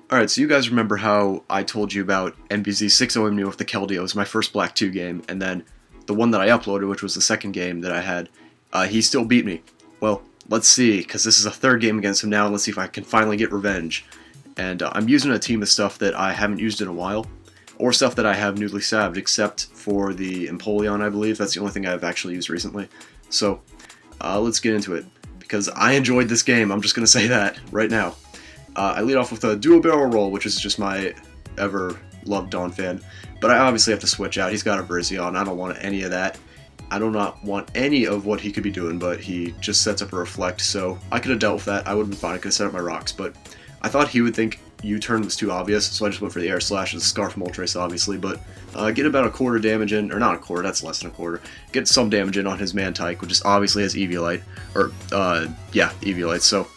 Alright, so you guys remember how I told you about NBZ 6-0 me with the Keldeo was my first Black 2 game, and then the one that I uploaded, which was the second game that I had, he still beat me. Well, let's see, because this is a third game against him now, and let's see if I can finally get revenge. And I'm using a team of stuff that I haven't used in a while, or stuff that I have newly salved, except for the Empoleon, I believe. That's the only thing I've actually used recently. So, let's get into it, because I enjoyed this game, I'm just going to say that right now. I lead off with a dual barrel roll, which is just my ever-loved Donphan. But I obviously have to switch out. He's got a Virizion. I don't want any of that. I do not want any of what he could be doing, but he just sets up a Reflect, so I could have dealt with that. I would have been fine. I could have set up my rocks, but I thought he would think U-turn was too obvious, so I just went for the Air Slash and Scarf Moltres, obviously, but get about a quarter damage in, or not a quarter, that's less than a quarter. Get some damage in on his Mantike, which is obviously has Eviolite, or, yeah, Eviolite, so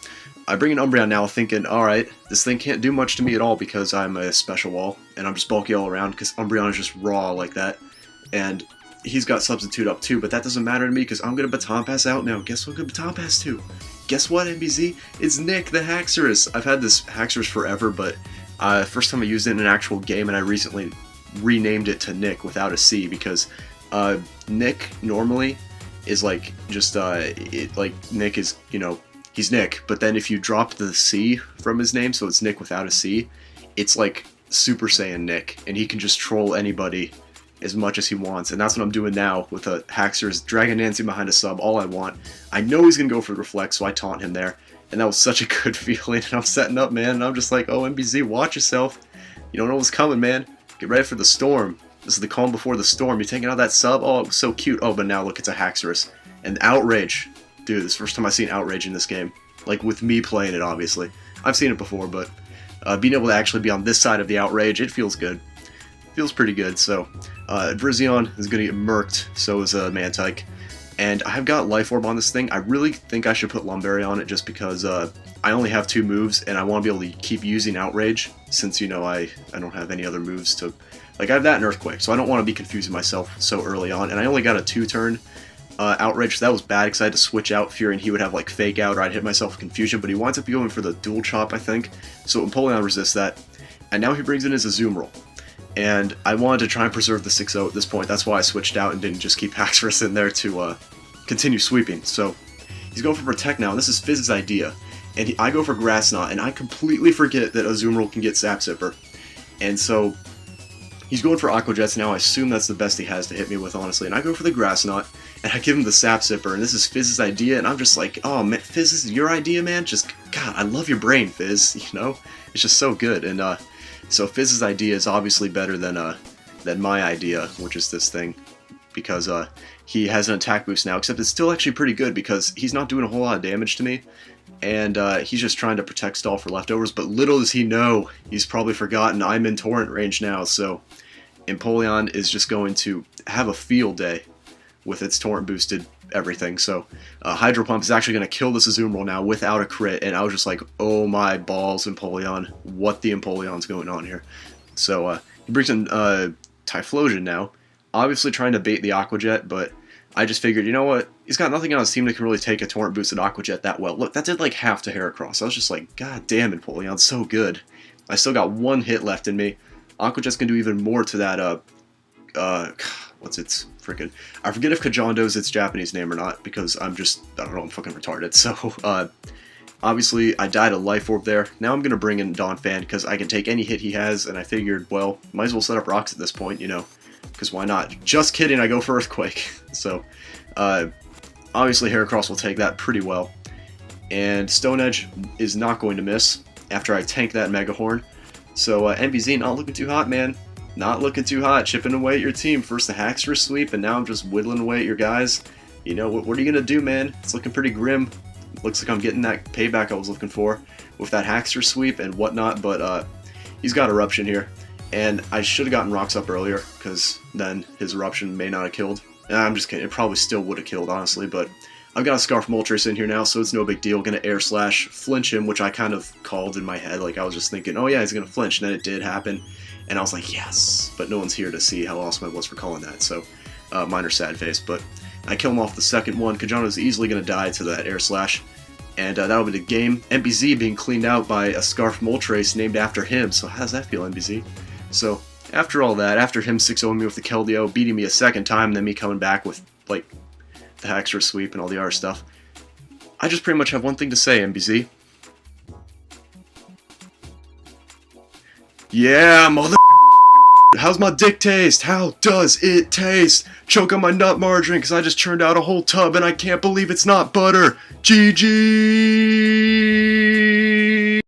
I bring an Umbreon now thinking, alright, this thing can't do much to me at all because I'm a special wall, and I'm just bulky all around because Umbreon is just raw like that, and he's got Substitute up too, but that doesn't matter to me because I'm going to Baton Pass out now. Guess what I'm going to Baton Pass to? Guess what, NBZ? It's Nick, the Haxorus. I've had this Haxorus forever, but first time I used it in an actual game, and I recently renamed it to Nick without a C because Nick normally is like just, Nick is, you know, he's Nick, but then if you drop the C from his name, so it's Nick without a C, it's like Super Saiyan Nick, and he can just troll anybody as much as he wants, and that's what I'm doing now with a Haxorus Dragon Dancing behind a sub, all I want. I know he's going to go for the Reflect, so I taunt him there, and that was such a good feeling, and I'm setting up, man, and I'm just like, oh, NBZ, watch yourself. You don't know what's coming, man. Get ready for the storm. This is the calm before the storm. You're taking out that sub? Oh, it was so cute. Oh, but now look, it's a Haxorus. And Outrage. Dude, this is the first time I've seen Outrage in this game. Like, with me playing it, obviously. I've seen it before, but being able to actually be on this side of the Outrage, it feels good. Feels pretty good, so Virizion is going to get murked, so is Mantike. And I've got Life Orb on this thing. I really think I should put Lumberry on it just because I only have 2 moves, and I want to be able to keep using Outrage, since, you know, I don't have any other moves to... Like, I have that and Earthquake, so I don't want to be confusing myself so early on, and I only got a 2-turn Outrage, so that was bad because I had to switch out, fearing he would have, like, Fake Out, or I'd hit myself with Confusion, but he winds up going for the Dual Chop, I think, so Empoleon resists that, and now he brings in his Azumarill. And I wanted to try and preserve the 6-0 at this point. That's why I switched out and didn't just keep Haxorus in there to continue sweeping. So he's going for Protect now, and this is Fizz's idea. And I go for Grass Knot, and I completely forget that Azumarill can get Sap Zipper. And so he's going for Aqua Jets now. I assume that's the best he has to hit me with, honestly. And I go for the Grass Knot, and I give him the Sap Zipper. And this is Fizz's idea, and I'm just like, oh, man, Fizz, this is your idea, man? Just, God, I love your brain, Fizz, you know? It's just so good. And, so Fizz's idea is obviously better than my idea, which is this thing, because he has an attack boost now, except it's still actually pretty good because he's not doing a whole lot of damage to me, and he's just trying to protect stall for leftovers, but little does he know, he's probably forgotten I'm in torrent range now, so Empoleon is just going to have a field day with its torrent boosted everything. So Hydro Pump is actually going to kill this Azumarill now without a crit, and I was just like, oh my balls, Empoleon, what the Empoleon's going on here. So he brings in Typhlosion now, obviously trying to bait the Aqua Jet, but I just figured, you know what, he's got nothing on his team that can really take a torrent boosted Aqua Jet that well. Look, that did like half to Heracross. I was just like, god damn, Empoleon, so good. I still got 1 hit left in me. Aqua Jet's going to do even more to that, what's its freaking... I forget if Kajondo is its Japanese name or not, because I'm just... I don't know, I'm fucking retarded. So, obviously, I died a Life Orb there. Now I'm going to bring in Donphan, because I can take any hit he has, and I figured, well, might as well set up rocks at this point, you know, because why not? Just kidding, I go for Earthquake. So, obviously, Heracross will take that pretty well. And Stone Edge is not going to miss after I tank that Mega Horn. So, NBZ not looking too hot, man. Not looking too hot, chipping away at your team. First the Haxorus sweep, and now I'm just whittling away at your guys. You know, what are you going to do, man? It's looking pretty grim. Looks like I'm getting that payback I was looking for with that Haxorus sweep and whatnot, but he's got Eruption here. And I should have gotten rocks up earlier, because then his Eruption may not have killed. I'm just kidding, it probably still would have killed, honestly, but I've got a Scarf Moltres in here now, so it's no big deal. Gonna Air Slash, flinch him, which I kind of called in my head. Like, I was just thinking, oh yeah, he's gonna flinch, and then it did happen. And I was like, yes, but no one's here to see how awesome I was for calling that, so minor sad face. But I kill him off the second one. Kajono's easily going to die to that Air Slash, and that would be the game. MBZ being cleaned out by a Scarf Moltres named after him, so how does that feel, MBZ? So, after all that, after him 6-0ing me with the Keldeo, beating me a second time, and then me coming back with, like, the Haxorus sweep and all the other stuff, I just pretty much have one thing to say, MBZ. Yeah, mother. How's my dick taste? How does it taste? Choke on my nut margarine because I just churned out a whole tub and I can't believe it's not butter. GG!